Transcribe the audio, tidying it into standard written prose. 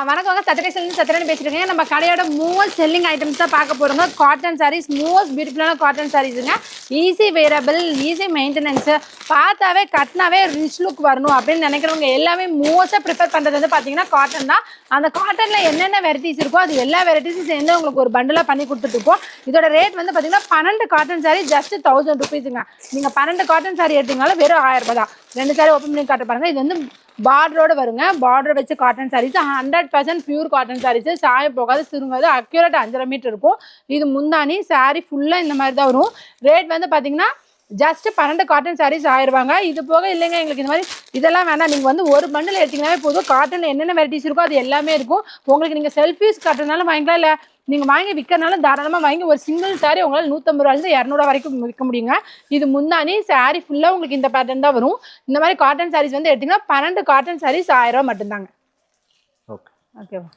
வணக்கம் சட்டகேஷன் சத்திரன் பேசிருக்கேன். நம்ம கடையோட மோஸ்ட் செல்லிங் ஐட்டம்ஸ் தான் பார்க்க போறோங்க. காட்டன் சாரீஸ், மோஸ்ட் பியூட்டிஃபுல்லான காட்டன் சாரீஸுங்க. ஈஸி வேரபிள், ஈஸி மெயின்டெனன்ஸ், பார்த்தாவே கட்டினாவே ரிச் லுக் வரணும் அப்படின்னு நினைக்கிறவங்க எல்லாமே மோஸ்ட்டாக ப்ரிஃபர் பண்ணுறது வந்து பார்த்தீங்கன்னா காட்டன் தான். அந்த காட்டனில் என்னென்ன வெரைட்டிஸ் இருக்கோ அது எல்லா வெரைட்டிஸும் சேர்ந்து உங்களுக்கு ஒரு பண்டலாக பண்ணி கொடுத்துட்ருக்கோம். இதோட ரேட் வந்து பார்த்தீங்கன்னா 12 காட்டன் சாரீ ஜஸ்ட் 1000 ருபீஸுங்க. நீங்கள் 12 காட்டன் சாரீ எடுத்தீங்கனாலும் வெறும் 1000 ரூபாய் தான். 2 சாரீ ஓப்பன் பண்ணி காட்ட பாருங்க. இது வந்து பார்டரோட வருங்க. பார்டர் வச்சு cotton saris 100% pure cotton saris. சாயம் போகாது, சுருங்காது, அக்யூரேட் 5.5 மீட்டர் இருக்கும். இது முந்தானி சாரீ ஃபுல்லாக இந்த மாதிரி தான் வரும். ரேட் வந்து பார்த்தீங்கன்னா ஜஸ்ட் 12 காட்டன் சாரீஸ் 1000 ரூபாங்க. இது போக இல்லைங்க எங்களுக்கு இந்த மாதிரி இதெல்லாம் வேணாம், நீங்கள் வந்து ஒரு பண்டில் எடுத்தீங்கன்னாவே போதும். காட்டனில் என்னென்ன வெரைட்டிஸ் இருக்கோ அது எல்லாமே இருக்கும். உங்களுக்கு நீங்கள் செல்ஃபியூஸ் காட்டுறதுனாலும் வாங்கிக்கலாம், இல்லை நீங்கள் வாங்கி விற்கிறனாலும் தாராளமாக வாங்கி ஒரு சிங்கிள் சாரீ உங்களால் 150 ரூபாயிலிருந்து 200 வரைக்கும் விற்க முடியுங்க. இது முந்தானி சாரீ ஃபுல்லாக உங்களுக்கு இந்த பேட்டர்ன் தான் வரும். இந்த மாதிரி காட்டன் சாரீஸ் வந்து எடுத்தீங்கன்னா 12 காட்டன் சாரீஸ் 1000 ரூபா மட்டும்தாங்க. ஓகேவா?